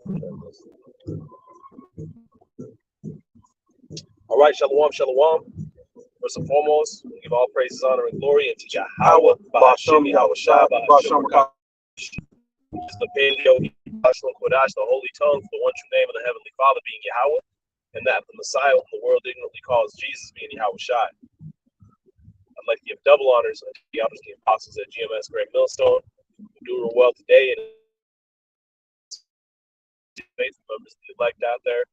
All right, shalom, shalom. First and foremost, we give all praises, honor, and glory unto Yahweh, Bahashim, Yahweh Shai, Bahashim, which is the Paleo, Bahashim, Kodash, the holy tongue, for the one true name of the Heavenly Father being Yahweh, and that the Messiah, whom the world ignorantly calls Jesus, being Yahweh Shai. I'd like to give double honors to the elders, the apostles at GMS Great Millstone, who do real well today, and faithful members of the elect out there,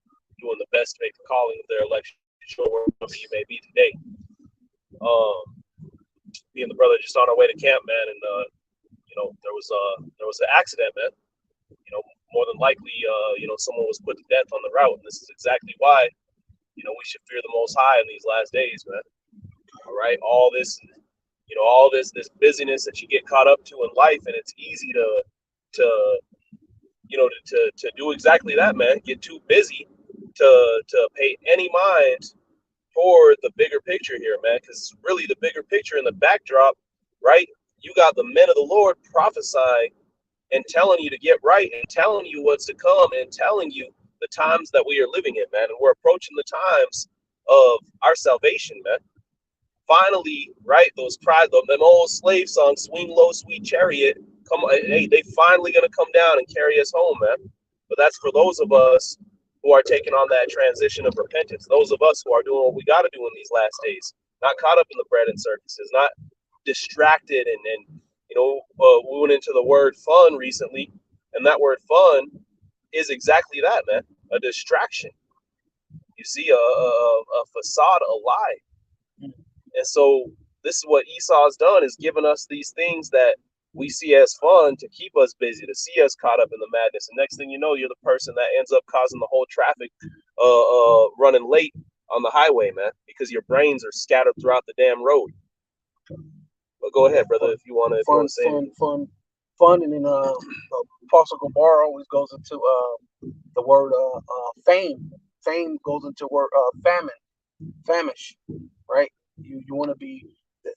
doing the best to make the calling of their election sure wherever you may be today. Me and the brother just on our way to camp, man, and there was an accident, man. More than likely, someone was put to death on the route, and this is exactly why, we should fear the Most High in these last days, man. All right, all this busyness that you get caught up to in life, and it's easy to do exactly that, man. Get too busy to pay any mind toward the bigger picture here, man, because really the bigger picture in the backdrop, right? You got the men of the Lord prophesying and telling you to get right and telling you what's to come and telling you the times that we are living in, man. And we're approaching the times of our salvation, man. Finally, right? Them old slave songs, swing low, sweet chariot, come on, hey, they finally gonna come down and carry us home, man. But that's for those of us who are taking on that transition of repentance. Those of us who are doing what we got to do in these last days, not caught up in the bread and circuses, not distracted. And we went into the word fun recently, and that word fun is exactly that, man, a distraction. You see, a facade, a lie. And so this is what Esau's done, is given us these things that we see as fun to keep us busy, to see us caught up in the madness. And next thing you know, you're the person that ends up causing the whole traffic running late on the highway, man, because your brains are scattered throughout the damn road. But go ahead, brother, if you want to. Fun. And then Apostle Gabar always goes into the word fame. Fame goes into word famish, right? You want to be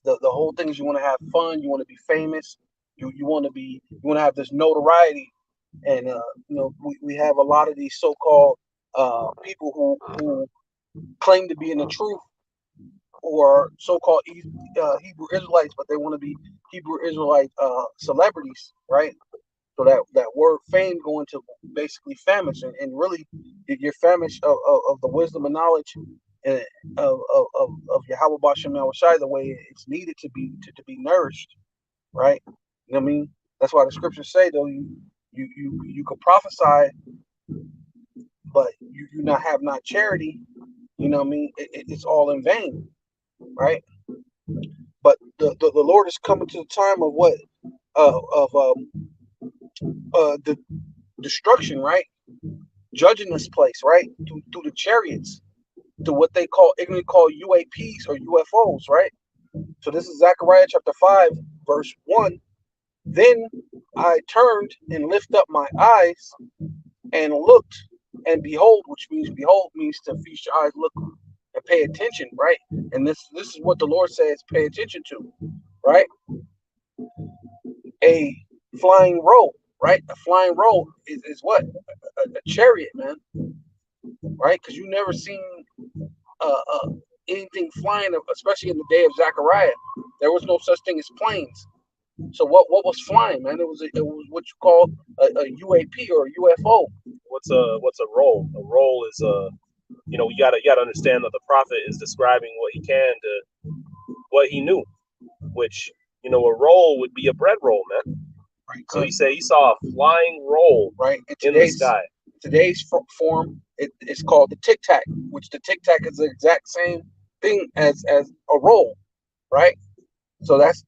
the whole thing is you want to have fun. You want to be famous. You want to have this notoriety, and we have a lot of these so-called people who claim to be in the truth, or so-called Hebrew Israelites, but they want to be Hebrew Israelite celebrities, right? So that word fame going to basically famish, and really you're famished of the wisdom and knowledge and of Yahweh Bashem Yahushai, the way it's needed to be nourished, right? You know what I mean? That's why the scriptures say, though, you could prophesy, but you not have not charity. You know what I mean? It's all in vain, right? But the Lord is coming to the time of what the destruction, right? Judging this place, right? Through the chariots, to what they ignorantly call UAPs or UFOs, right? So this is Zechariah chapter 5, verse 1. Then I turned and lifted up my eyes and looked, and behold, which means behold means to feast your eyes, look, and pay attention, right? And this is what the Lord says, pay attention to, right? A flying roll, right? A flying roll is what? A chariot, man, right? Because you never seen anything flying, especially in the day of Zechariah. There was no such thing as planes. So what was flying, man? It was what you call a UAP or a UFO. What's a roll? A roll is you gotta understand that the prophet is describing what he can to what he knew, which a roll would be a bread roll, man. Right. So he said he saw a flying roll, right, in the sky. Today's form, it's called the tic tac, which the tic tac is the exact same thing as a roll, right? So that's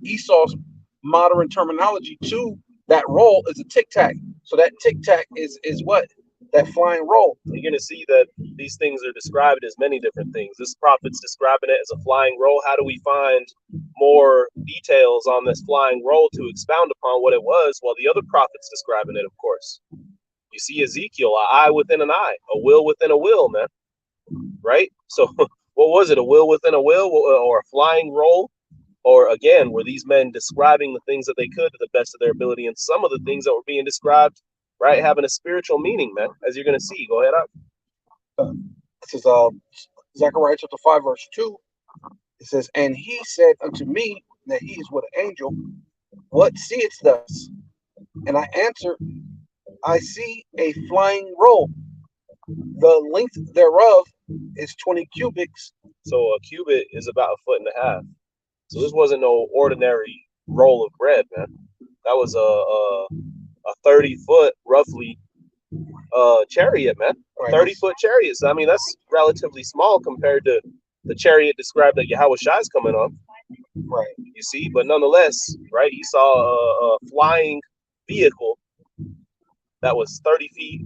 Esau's modern terminology to that roll is a tic tac. So that tic tac is what? That flying roll. You're going to see that these things are described as many different things. This prophet's describing it as a flying roll. How do we find more details on this flying roll to expound upon what it was? Well, the other prophet's describing it, of course. You see Ezekiel, an eye within an eye, a will within a will, man. Right? So what was it? A will within a will, or a flying roll? Or again, were these men describing the things that they could to the best of their ability? And some of the things that were being described right? Having a spiritual meaning, man, as you're gonna see. Go ahead up. Uh, this is Zechariah chapter 5, verse 2. It says, "And he said unto me," that he is with an angel, "What seest thus?" And I answered, "I see a flying roll. The length thereof is 20 cubits." So a cubit is about a foot and a half. So this wasn't no ordinary roll of bread, man. That was a 30-foot roughly chariot, man. A Right. 30-foot chariot. So I mean that's relatively small compared to the chariot described that Yahweh Shai is coming on. Right. You see, but nonetheless, right? He saw a flying vehicle that was 30 feet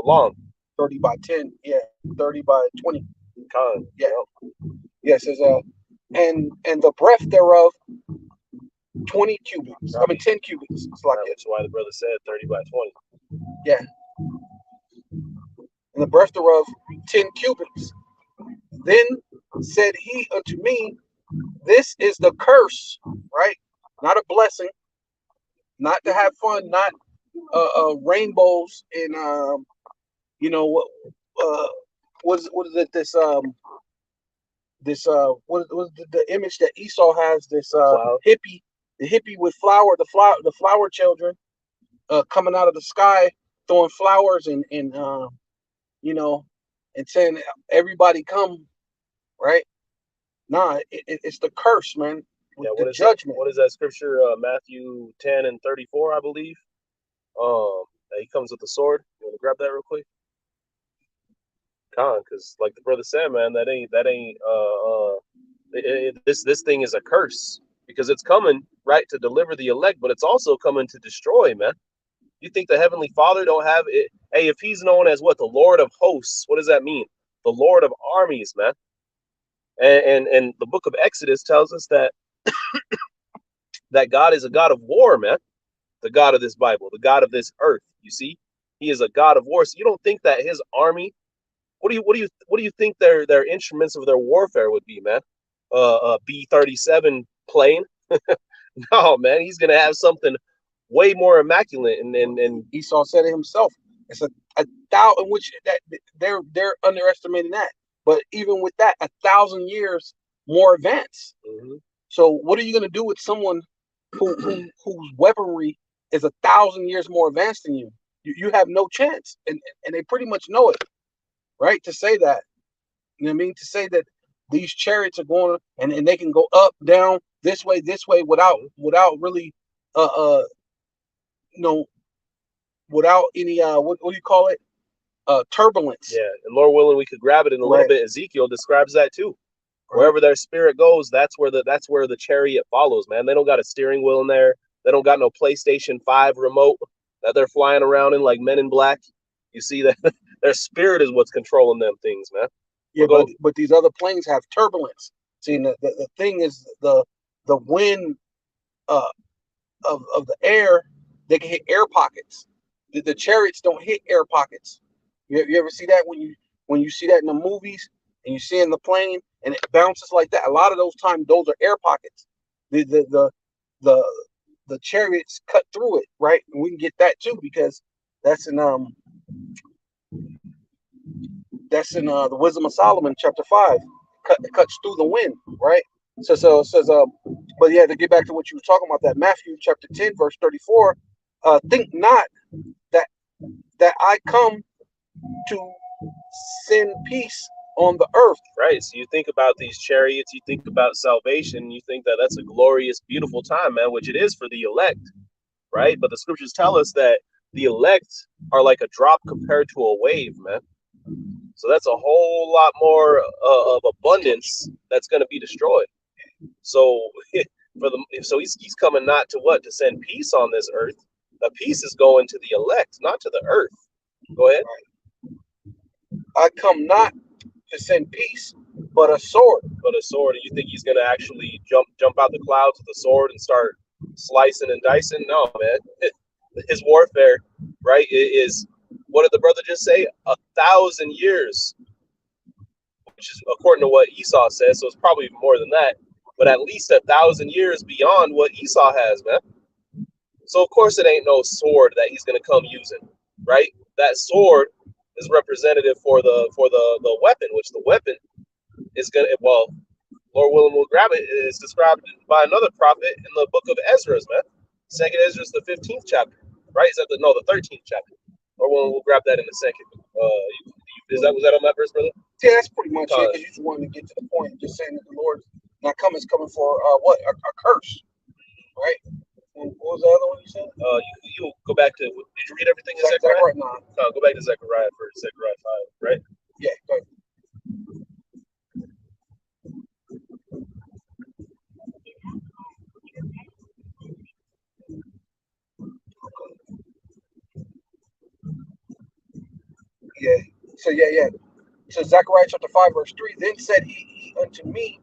long. 30 by 10. Yeah. 30 by 20. Yeah. You Yeah. It says, and the breadth thereof 20 cubits. I mean 10 cubits. It's like That's why the brother said 30 by 20. Yeah. And the breadth thereof 10 cubits. Then said he unto me, "This is the curse," right? Not a blessing, not to have fun, not rainbows and you know what what is it this what was the image that Esau has, this Cloud. hippie, the hippie with the flower children coming out of the sky throwing flowers and you know, and saying everybody come, right? Nah, it's the curse, man. With Yeah, the what is that? judgment. What is that scripture? Matthew 10 and 34, I believe. He comes with the sword. You want to grab that real quick? Because like the brother said, man, that ain't this thing is a curse because it's coming right to deliver the elect, but it's also coming to destroy, man. You think the heavenly Father don't have it? Hey, if he's known as what, the Lord of hosts, what does that mean? The Lord of armies, man. And the book of Exodus tells us that God is a God of war, man. The God of this Bible, the God of this earth. You see, He is a God of war. So you don't think that His army? What do you think their instruments of their warfare would be, man? B-37 plane? No, man. He's gonna have something way more immaculate. And Esau said it himself. It's a thousand, which that they're underestimating that. But even with that, 1,000 years more advanced. mm-hmm. So what are you going to do with someone whose weaponry is 1,000 years more advanced than you? You have no chance, and they pretty much know it, right? To say that, you know what I mean? To say that these chariots are going and they can go up, down, this way without really uh uh you know without any what do you call it, turbulence. Yeah, and Lord willing, we could grab it in a little Right. bit. Ezekiel describes that too. Right. Wherever their spirit goes, that's where the chariot follows, man. They don't got a steering wheel in there. They don't got no PlayStation 5 remote that they're flying around in like Men in Black. You see that their spirit is what's controlling them things, man. Yeah, but these other planes have turbulence. See, the thing is the wind uh of the air, they can hit air pockets. The chariots don't hit air pockets. You ever see that when you see that in the movies and you see in the plane and it bounces like that? A lot of those times, those are air pockets. The the the chariots cut through it, right? And we can get that too because that's in the Wisdom of Solomon, chapter 5. It cuts through the wind, right? So it says, but yeah, to get back to what you were talking about, that Matthew chapter 10, verse 34, think not that I come to send peace on the earth. Right. So you think about these chariots, you think about salvation, you think that that's a glorious, beautiful time, man, which it is for the elect, right? But the scriptures tell us that the elect are like a drop compared to a wave, man. So that's a whole lot more of abundance that's going to be destroyed. So he's coming not to what, to send peace on this earth. The peace is going to the elect, not to the earth. Go ahead. I come not to send peace, but a sword. But a sword, and you think he's going to actually jump out the clouds with a sword and start slicing and dicing? No, man. His warfare, right, is, what did the brother just say? 1,000 years, which is according to what Esau says. So it's probably more than that, but at least 1,000 years beyond what Esau has, man. So of course it ain't no sword that he's gonna come using. right? That sword is representative for the weapon, which the weapon is gonna, well, Lord willing, we'll grab it. It's described by another prophet in the book of Ezra's, man. Second Ezra's, the 15th chapter, right? Is that the 13th chapter? Or we'll grab that in a second. Was that on that verse, brother? Yeah, that's pretty much it. Uh, Because you just wanted to get to the point, just saying that the Lord not coming is coming for what a curse, right? And what was the other one you said? you go back to. Did you read everything in Zechariah? Zechariah 9. No, go back to Zechariah first. Zechariah 5, right? Yeah, go ahead. Yeah. So yeah. So Zechariah chapter 5 verse 3. Then said he unto me,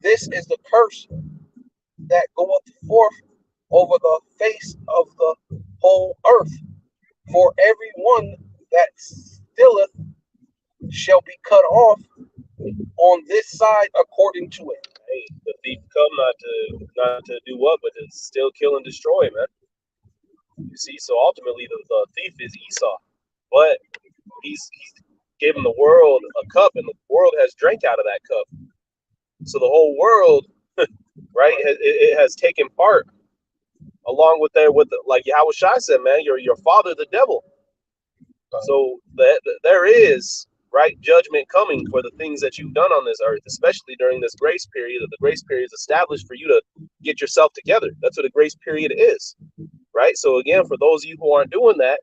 this is the curse that goeth forth over the face of the whole earth. For every one that stealeth shall be cut off on this side according to it. Hey, the thief come not to do what, but to still kill and destroy, man. You see, so ultimately the thief is Esau, but he's given the world a cup, and the world has drank out of that cup. So the whole world, right, it has taken part along with like Yahweh Shai said, man, your father, the devil. So there is right judgment coming for the things that you've done on this earth, especially during this grace period. That the grace period is established for you to get yourself together. That's what a grace period is, right? So again, for those of you who aren't doing that,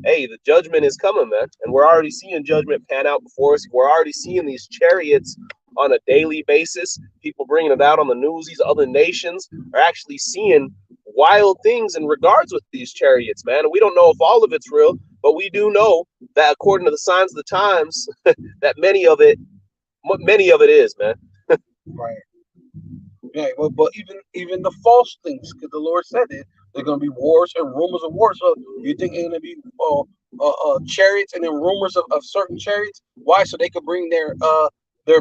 hey, the judgment is coming, man, and we're already seeing judgment pan out before us. We're already seeing these chariots on a daily basis. People bringing it out on the news. These other nations are actually seeing wild things in regards with these chariots, man. And we don't know if all of it's real, but we do know that according to the signs of the times, that many of it is, man. Right. Yeah, but even the false things, because the Lord said it, there's gonna be wars and rumors of wars. So you think it's gonna be chariots and then rumors of certain chariots? Why? So they could bring their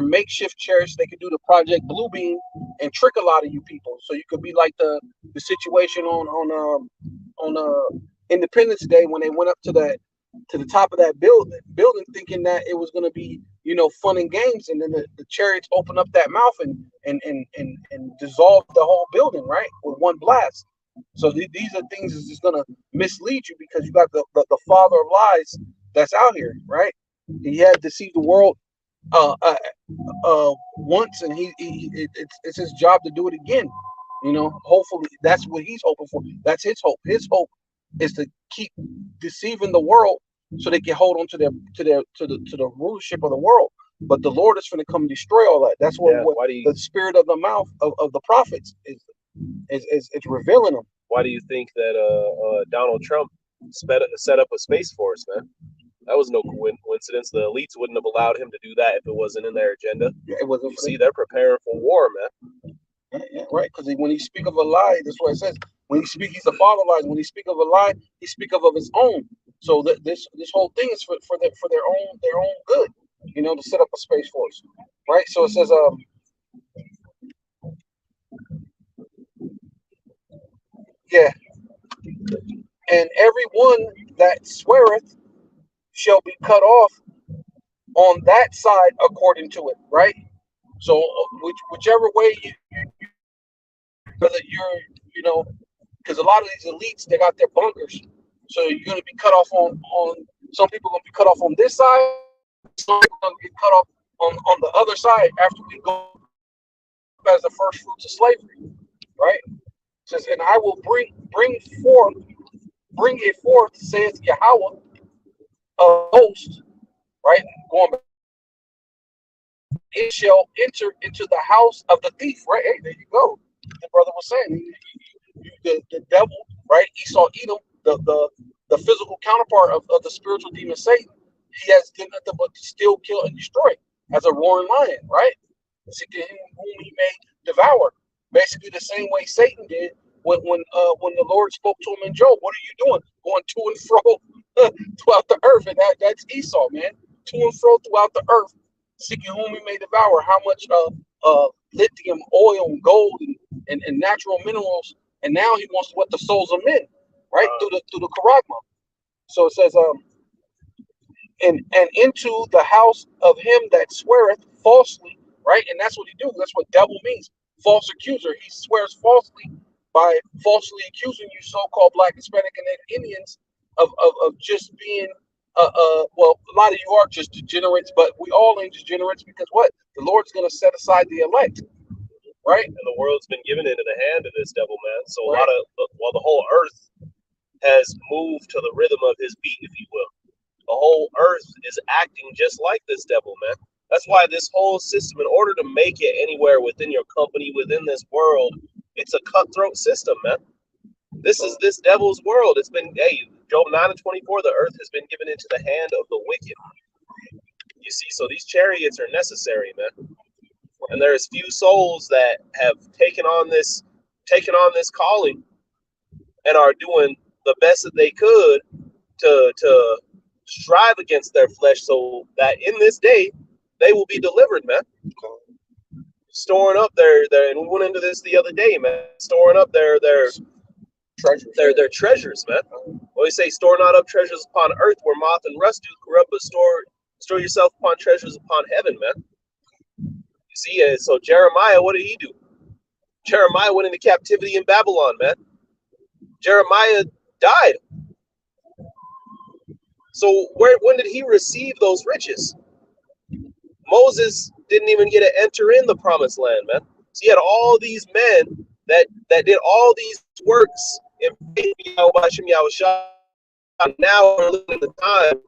makeshift chariots. They could do the Project Bluebeam and trick a lot of you people. So you could be like the situation on Independence Day when they went up to the top of that building thinking that it was going to be fun and games, and then the chariots open up that mouth and dissolve the whole building, right, with one blast. So these are things that's just going to mislead you, because you got the father of lies that's out here, right? He had deceived the world once, and it's his job to do it again. Hopefully that's what he's hoping for. That's his hope. His hope is to keep deceiving the world so they can hold on to the rulership of the world. But the Lord is going to come and destroy all that. That's what, Yeah. what the spirit of the mouth of the prophets is it's revealing them. Why do you think that Donald Trump set up a space force, man? That was no coincidence. The elites wouldn't have allowed him to do that if it wasn't in their agenda. Yeah, it wasn't. You see, they're preparing for war, man. Yeah, right. Because when he speak of a lie, that's what it says. When he speak, he's a father of lies. When he speak of a lie, he speak of his own. So this whole thing is for their own good. To set up a space force, right? So it says, yeah, and everyone that sweareth shall be cut off on that side according to it, right? So whichever way whether because a lot of these elites, they got their bunkers, so you're gonna be cut off on some people are gonna be cut off on this side, some people are gonna get cut off on the other side after we go as the first fruits of slavery, right? It says, and I will bring it forth, saith Yahweh of hosts, right? Going back, it shall enter into the house of the thief, right? Hey, there you go. The brother was saying, the devil, right? Esau, Edom, the physical counterpart of the spiritual demon Satan. He has done nothing but to steal, kill, and destroy as a roaring lion, right? Seeking him whom he may devour. Basically, the same way Satan did when the Lord spoke to him in Job. What are you doing? Going to and fro throughout the earth, and that's Esau, man. To and fro throughout the earth, seeking whom he may devour. How much lithium, oil, and gold, and natural minerals, and now he wants what the souls of men. right? Through the charagma. So it says, and into the house of him that sweareth falsely, right? And that's what he do. That's what devil means. False accuser. He swears falsely by falsely accusing you, so-called Black, Hispanic, and Native Indians of just being, well, a lot of you are just degenerates, but we all ain't degenerates because what? The Lord's going to set aside the elect, right? And the world's been given into the hand of this devil, man. So a Right. lot of, well, the whole earth has moved to the rhythm of his beat, if you will. The whole earth is acting just like this devil, man. That's why this whole system, in order to make it anywhere within your company, within this world, it's a cutthroat system, man. This is this devil's world. It's been, hey, Job 9 and 24, the earth has been given into the hand of the wicked. You see, so these chariots are necessary, man. And there's few souls that have taken on this calling and are doing the best that they could to strive against their flesh so that in this day they will be delivered, man. Storing up their and we went into this the other day, man. Storing up their Treasures. their treasures, man. What we say, store not up treasures upon earth where moth and rust do corrupt, but store yourself upon treasures upon heaven, man. You see, so Jeremiah, what did he do? Jeremiah went into captivity in Babylon, man. Jeremiah died. So when did he receive those riches? Moses didn't even get to enter in the promised land, man. So he had all these men that did all these works in faith in Yahweh. Now we're living in the time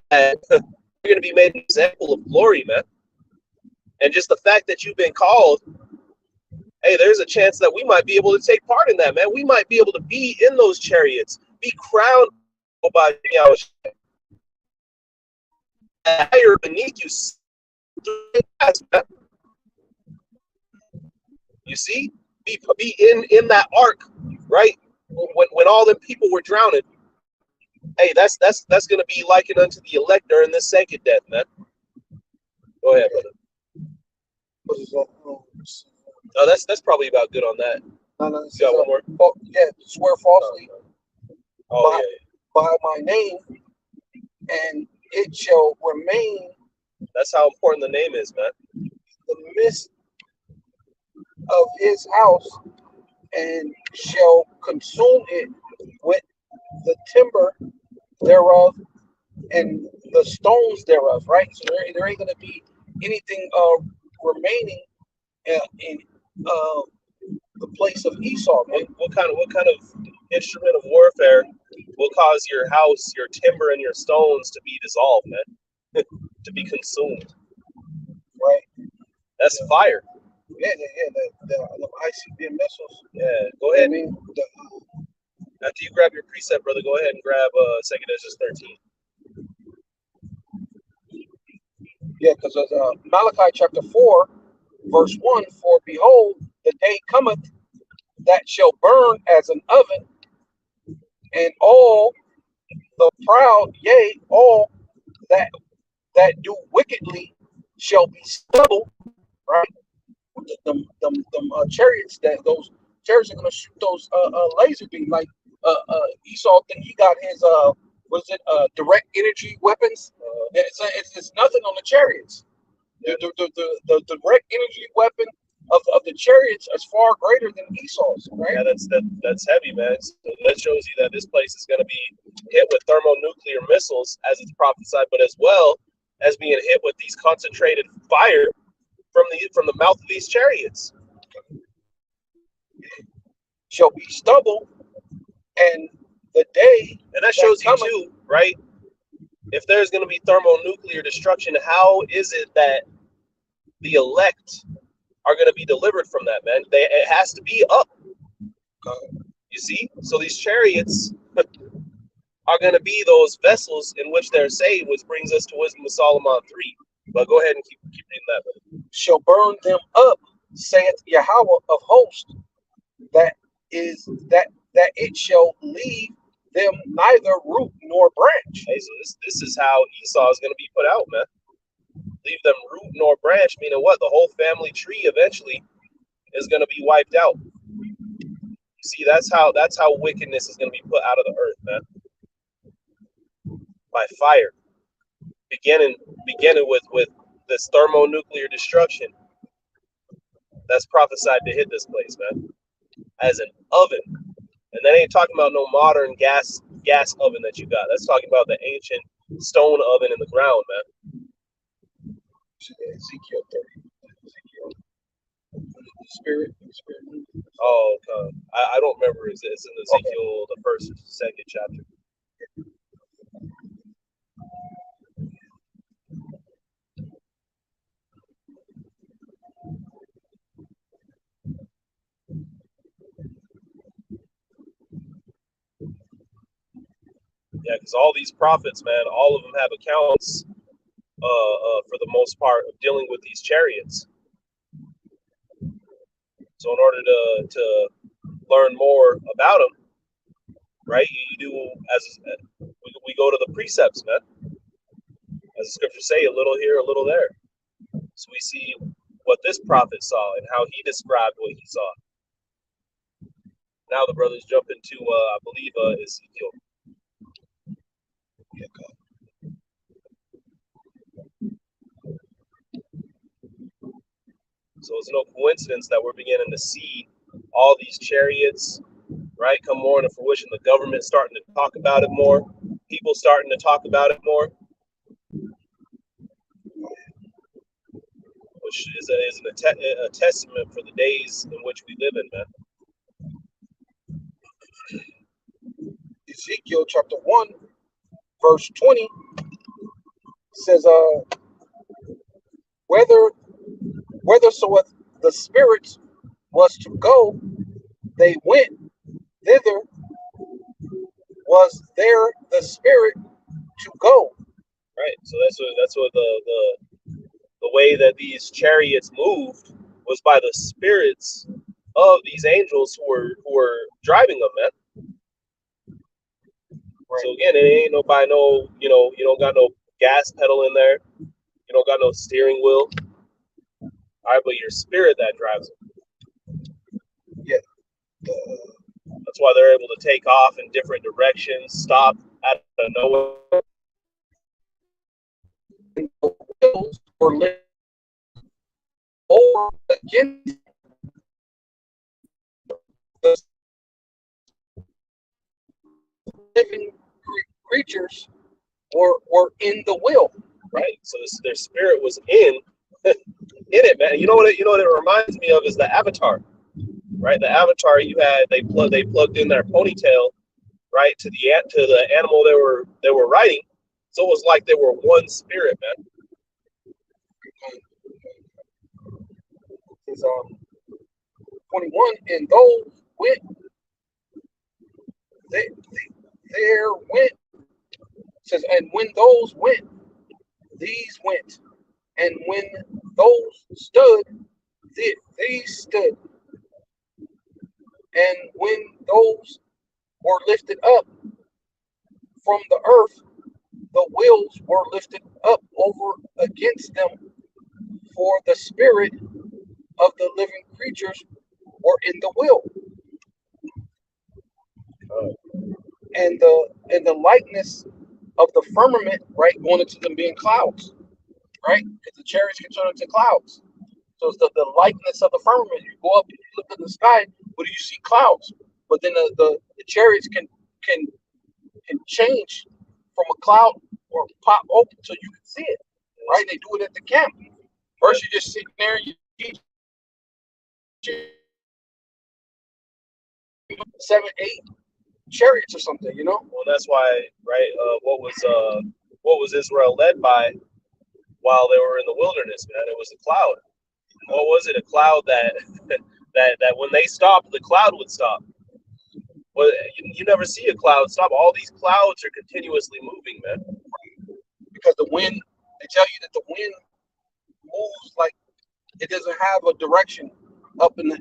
that you're going to be made an example of glory, man. And just the fact that you've been called, hey, there's a chance that we might be able to take part in that, man. We might be able to be in those chariots, be crowned by Yahweh. Higher beneath you. You see, be in that ark, right? When all the people were drowning. Hey, that's gonna be likened unto the elect during this second death, man. Go ahead, brother. Oh, that's probably about good on that. No, no, You got one more? Yeah, swear falsely Oh, by, yeah. by my name, and it shall remain That's how important the name is, man. the midst of his house, and shall consume it with the timber thereof and the stones thereof. Right. So there ain't gonna be anything remaining in the place of Esau, man. What kind of instrument of warfare will cause your house, your timber, and your stones to be dissolved, man? To be consumed. Right. That's fire. Yeah, the ICBM missiles. Yeah, go ahead. I mean, After you grab your precept, brother, go ahead and grab 2 Ezra 13. Yeah, because Malachi chapter 4, verse 1, for behold, the day cometh that shall burn as an oven, and all the proud, yea, all that do wickedly shall be stubble, right? Them chariots, those chariots are gonna shoot those laser beams. Like Esau, think he got his was it direct energy weapons? It's nothing on the chariots. The direct energy weapon of the chariots is far greater than Esau's, right? Yeah, that's heavy, man. So that shows you that this place is going to be hit with thermonuclear missiles, as it's prophesied, but as well as being hit with these concentrated fire from the mouth of these chariots. Shall be stubble, and the day and that shows you too, right? If there's going to be thermonuclear destruction, how is it that the elect are going to be delivered from that, man? It has to be up. You see? So these chariots are going to be those vessels in which they're saved, which brings us to Wisdom of Solomon 3. But go ahead and keep reading that. Brother. Shall burn them up, saith Yahweh of hosts, that it shall leave them neither root nor branch. Hey, so this is how Esau is going to be put out, man. Leave them root nor branch, meaning what? The whole family tree eventually is going to be wiped out. You See, that's how wickedness is going to be put out of the earth, man, by fire, beginning beginning with this thermonuclear destruction that's prophesied to hit this place, man, as an oven. And that ain't talking about no modern gas oven that you got. That's talking about the ancient stone oven in the ground, man. Ezekiel 30. Ezekiel. The spirit. Oh, I don't remember. It's in Ezekiel, the first, second chapter. Yeah, because all these prophets, man, all of them have accounts, for the most part, of dealing with these chariots. So in order to learn more about them, right, you do as we go to the precepts, man. As the scriptures say, a little here, a little there. So we see what this prophet saw and how he described what he saw. Now the brothers jump into, I believe, Ezekiel. Yeah, So it's no coincidence that we're beginning to see all these chariots, right, come more into fruition. The government starting to talk about it more. People starting to talk about it more, which is a testament for the days in which we live in, man. Ezekiel chapter 1, verse 20 says, whether whithersoever the spirits was to go, they went thither. Was there the spirit to go? Right. So that's what the way that these chariots moved was by the spirits of these angels who were driving them, man. Right. So again, it ain't nobody no, you don't got no gas pedal in there. You don't got no steering wheel. All right, but your spirit that drives them. Yeah. That's why they're able to take off in different directions, stop out of nowhere. The wheels were lifted over against the living creatures were in the wheel. Right. So their spirit was in it, man. You know what it reminds me of is the Avatar. Right, the Avatar you had, they plugged in their ponytail, right, to the animal they were riding, so it was like they were one spirit, man. Is 21, and those went there went says, and when those went, these went, and when those stood, these stood, and when those were lifted up from the earth, the wheels were lifted up over against them, for the spirit of the living creatures were in the wheel, and the likeness of the firmament, right, going into them being clouds, right, because the chariots can turn into clouds. So it's the likeness of the firmament. You go up, you look at the sky, what do you see? Clouds. But then the chariots can change from a cloud or pop open so you can see it. Right? They do it at the camp. First, you're just sitting there, you teach 7, 8 chariots or something, you know? Well, that's why, right? What was Israel led by while they were in the wilderness, man? It was a cloud. What was it? A cloud that that when they stopped, the cloud would stop. Well, you never see a cloud stop. All these clouds are continuously moving, man. Because the wind, they tell you that the wind moves like it doesn't have a direction up in the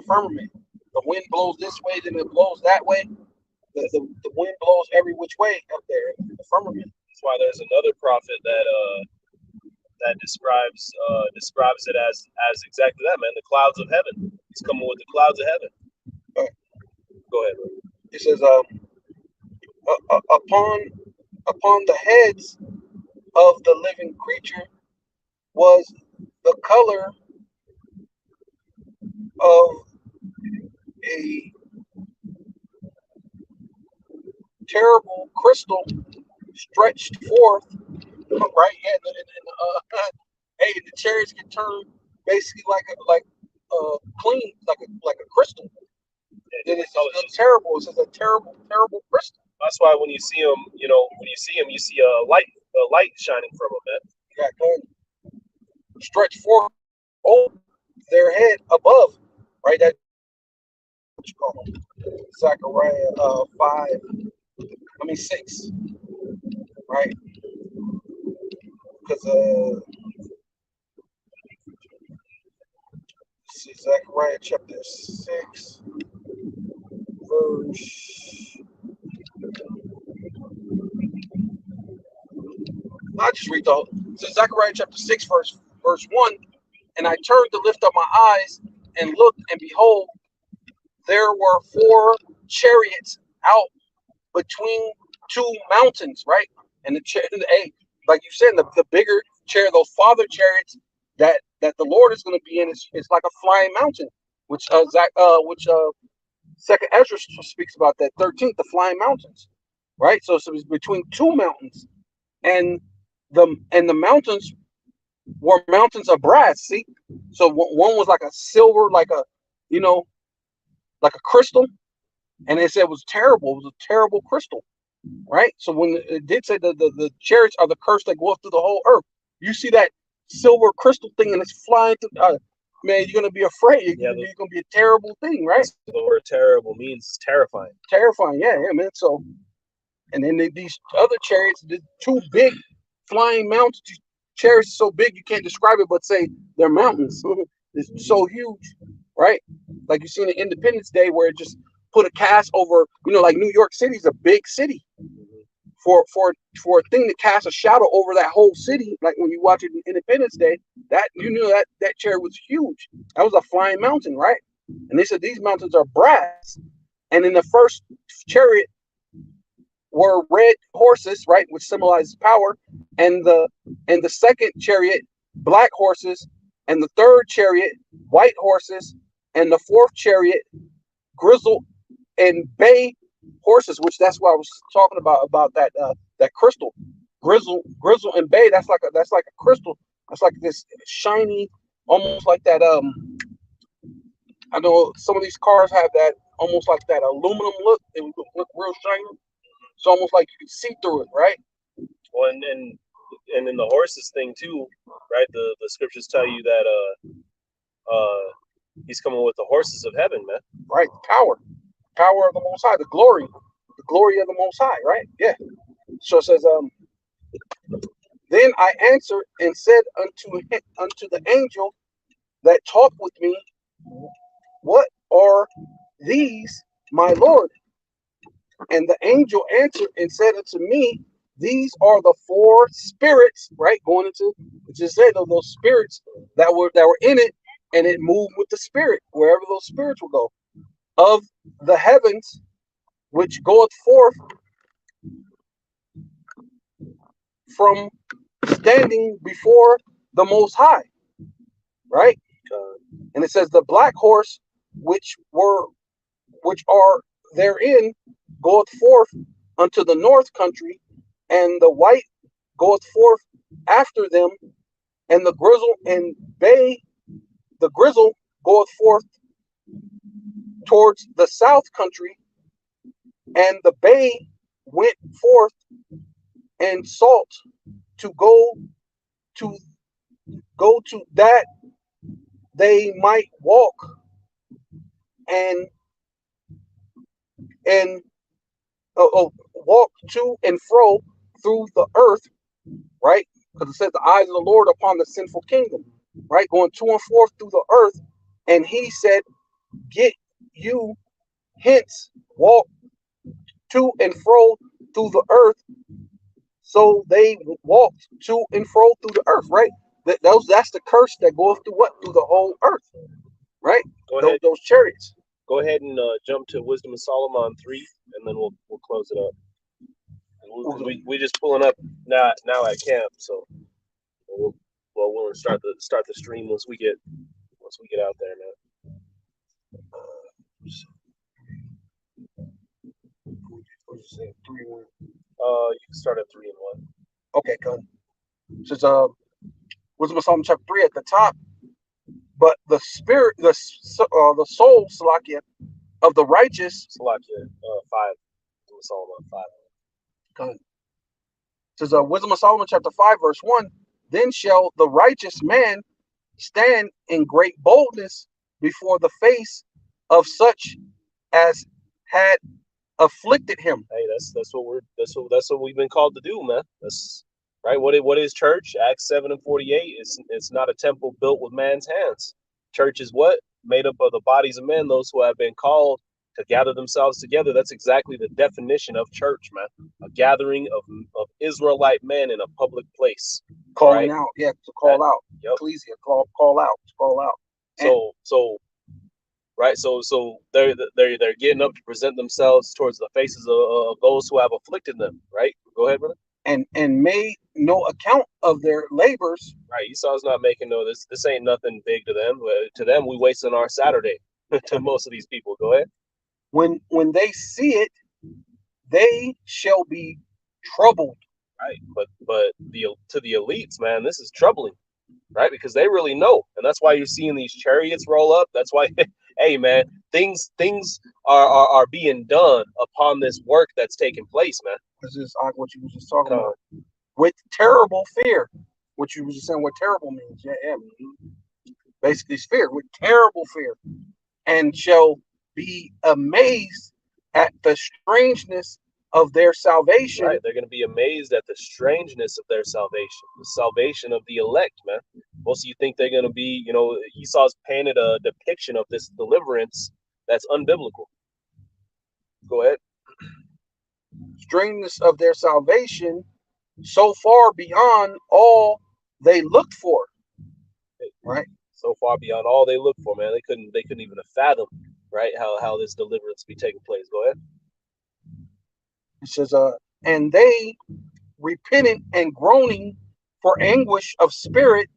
firmament. The wind blows this way, then it blows that way. The wind blows every which way up there in the firmament. That's why there's another prophet that describes it as exactly that, man. The clouds of heaven. He's coming with the clouds of heaven. Go ahead. It says, upon the heads of the living creature was the color of a terrible crystal stretched forth. Right, yeah, hey, the chariots can turn basically like clean, like a crystal. It is a terrible. It says a terrible, terrible crystal. That's why when you see him, you see a light shining from him, man. Yeah, stretch forth over their head above, right? That what you call them, Zechariah 6, right? Because Zechariah chapter 6, verse. I just read the whole. So Zechariah chapter 6, verse 1. And I turned to lift up my eyes and looked, and behold, there were 4 chariots out between 2 mountains, right? And hey, like you said, the bigger chariot, those father chariots that the Lord is going to be in is like a flying mountain, which Second Ezra speaks about that 13th, the flying mountains, right? So it's between 2 mountains, and the mountains were mountains of brass. See, so one was like a silver, you know, like a crystal, and they said it was terrible. It was a terrible crystal, right? So when it did say the chariots are the curse that go up through the whole earth, you see that silver crystal thing and it's flying through. Man, you're gonna be afraid. You're gonna be a terrible thing, right? The word terrible means terrifying. Terrifying, yeah, man. So, and then these other chariots, the 2 big flying mountains. Chariots so big you can't describe it, but say they're mountains. It's so huge, right? Like you see in the Independence Day where it just put a cast over, like New York City is a big city. For a thing to cast a shadow over that whole city, like when you watch it in Independence Day, that that chariot was huge. That was a flying mountain, right? And they said these mountains are brass. And in the first chariot were red horses, right, which symbolizes power, and the second chariot, black horses, and the third chariot, white horses, and the fourth chariot, grizzle and bay horses, which that's what I was talking about that crystal, grizzle and bay. That's like a crystal. That's like this shiny, almost like that. I know some of these cars have that almost like that aluminum look. It would look real shiny. It's almost like you can see through it, right? Well, and in the horses thing too, right? The scriptures tell you that he's coming with the horses of heaven, man. Right, power of the Most High, the glory of the Most High, right? Yeah. So it says, then I answered and said unto the angel that talked with me, what are these, my Lord? And the angel answered and said unto me, these are the 4 spirits, right? Going into, it just said those spirits that were in it, and it moved with the spirit wherever those spirits will go, of the heavens, which goeth forth from standing before the Most High, right? And it says the black horse, which are therein, goeth forth unto the north country, and the white goeth forth after them, and the grizzle and bay, the grizzle goeth forth towards the south country, and the bay went forth and sought to go to that they might walk and walk to and fro through the earth, right? Because it says the eyes of the Lord upon the sinful kingdom, right? Going to and forth through the earth. And he said, get you hence, walk to and fro through the earth. So they walked to and fro through the earth, right? That's the curse that goes through what? Through the whole earth, right? Those chariots. go ahead and jump to Wisdom of Solomon 3, and then we'll close it up. Because we just pulling up now at camp, so we'll start the stream once we get out there, man. You can start at 3 and 1. Okay, good. It says Wisdom of Solomon chapter 3 at the top. But the spirit, the soul, Salakia, of the righteous. Salakia 5. Wisdom of Solomon 5. Good. It says Wisdom of Solomon chapter 5 verse 1. Then shall the righteous man stand in great boldness before the face of such as had afflicted him. Hey, that's what we've been called to do, man. That's right. What is church? Acts 7 and 48. It's not a temple built with man's hands. Church is what? Made up of the bodies of men, those who have been called to gather themselves together. That's exactly the definition of church, man. A gathering of Israelite men in a public place. Calling out, yeah, to call out. Yep. Ecclesia, call out. So right, so they're getting up to present themselves towards the faces of those who have afflicted them. Right, go ahead, brother. And made no account of their labors. Right, Esau's not making no. This ain't nothing big to them. To them, we wasting our Saturday. To most of these people, go ahead. When they see it, they shall be troubled. Right, but to the elites, man, this is troubling, right? Because they really know, and that's why you're seeing these chariots roll up. That's why, hey, man, things are being done upon this work that's taking place, man. This is what you were just talking about. With terrible fear, what you were just saying, what terrible means. Yeah. Basically, it's fear, with terrible fear, and shall be amazed at the strangeness of their salvation. Right, they're going to be amazed at the strangeness of their salvation, the salvation of the elect, man. Most of you think they're going to be, Esau's painted a depiction of this deliverance that's unbiblical. Go ahead. Strangeness of their salvation, so far beyond all they looked for. Right. So far beyond all they looked for, man. They couldn't even fathom, right, how this deliverance be taking place. Go ahead. It says, and they, repentant and groaning for anguish of spirit,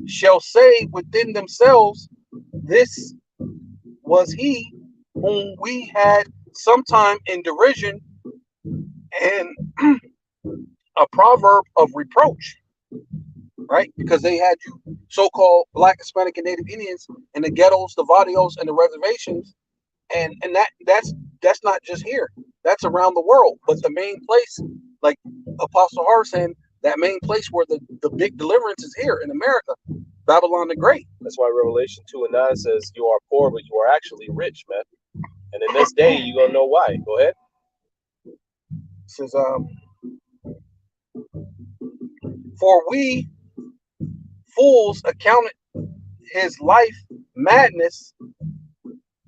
shall say within themselves, this was he whom we had sometime in derision and a proverb of reproach. Right? Because they had you so-called Black, Hispanic, and Native Indians in the ghettos, the barrios, and the reservations. And that's not just here. That's around the world. But the main place, like Apostle Har saying, that main place where the big deliverance is here in America, Babylon the Great. That's why Revelation 2 and 9 says, you are poor, but you are actually rich, man. And in this day, you're going to know why. Go ahead. It says, for we fools accounted his life madness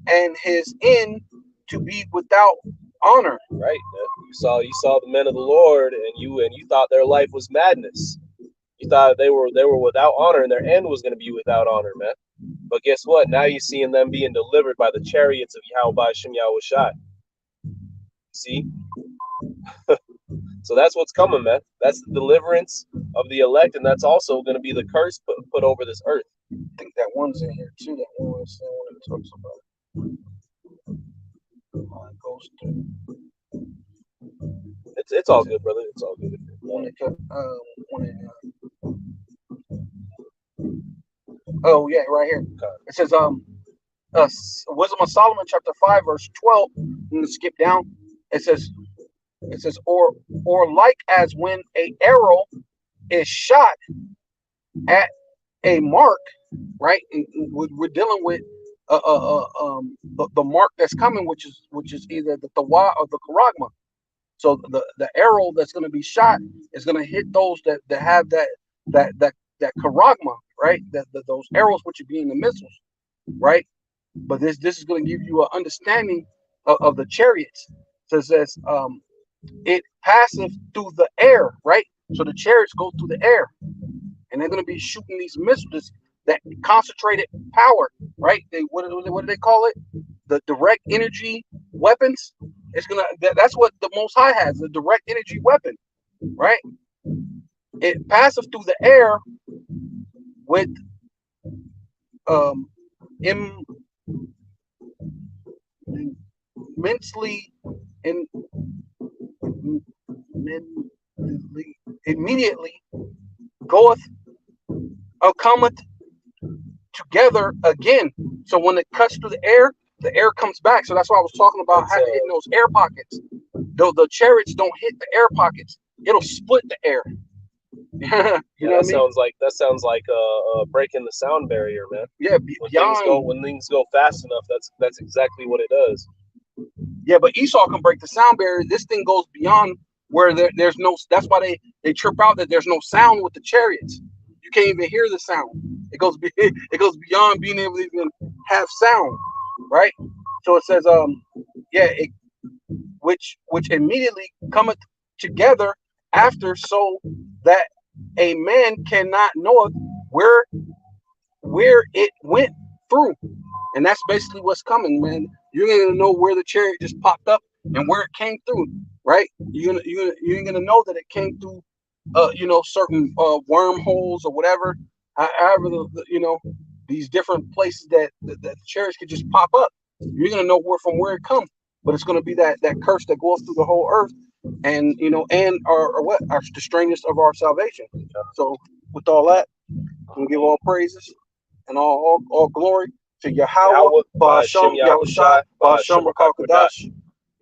and his end to be without honor. Right. You saw the men of the Lord, and you thought their life was madness. You thought they were without honor, and their end was going to be without honor, man. But guess what? Now you're seeing them being delivered by the chariots of Yahweh Shem Yahushai. See? So that's what's coming, man. That's the deliverance of the elect, and that's also going to be the curse put over this earth. I think that one's in here too. That one is the one that talks about. It goes to. It's all good, brother. It's all good. Oh yeah, right here. It says Wisdom of Solomon chapter 5 verse 12. I'm gonna skip down. It says or like as when a arrow is shot at a mark, right? And we're dealing with the mark that's coming, which is either the Tawa or the Karagma. So the arrow that's going to be shot is going to hit those that have that Karagma, right? Those arrows which are being the missiles, right? But this is going to give you an understanding of the chariots. So it says it passeth through the air, right? So the chariots go through the air, and they're going to be shooting these missiles that concentrated power, right? What do they call it? the direct energy weapons, that's what the Most High has, the direct energy weapon, right? It passes through the air with um Im, immensely in immediately goeth cometh together again. So when it cuts through the air comes back. So that's why I was talking about That's hitting those air pockets. Though the chariots don't hit the air pockets, it'll split the air. You yeah, know what I mean? that sounds like breaking the sound barrier, man. Yeah, beyond. When things go fast enough, that's exactly what it does. Yeah, but Esau can break the sound barrier. This thing goes beyond where there's no. That's why they trip out that there's no sound with the chariots. You can't even hear the sound. It goes beyond being able to even have sound, right? So it says, yeah, which immediately cometh together after, so that a man cannot know where it went through. And that's basically what's coming, man. You're gonna know where the chariot just popped up and where it came through, right? You're gonna know that it came through, certain wormholes or whatever. However, these different places that the chariots could just pop up. You're gonna know where it comes, but it's gonna be that curse that goes through the whole earth, and and our the strangeness of our salvation. So with all that, I'm gonna give all praises and all glory to Yahweh, Yahweh, Ba'ashem, Ba'ashem Yahushai, Yahushai, Ba'ashem Ba'ashem Rakakwadash. Rakakadash.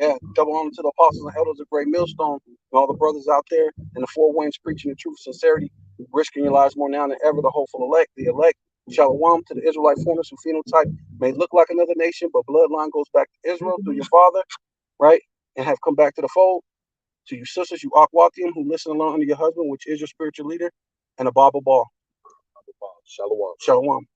Yeah, double honor to the apostles and elders of Great Millstone and all the brothers out there in the four winds preaching the truth, sincerity, risking your lives more now than ever. The hopeful elect, the elect. Shalom to the Israelite foreigners who phenotype may look like another nation, but bloodline goes back to Israel through your father, right? And have come back to the fold. To you sisters, you Akwatium, who listen along under your husband, which is your spiritual leader, and a Bible ball. Shalom. Shalom.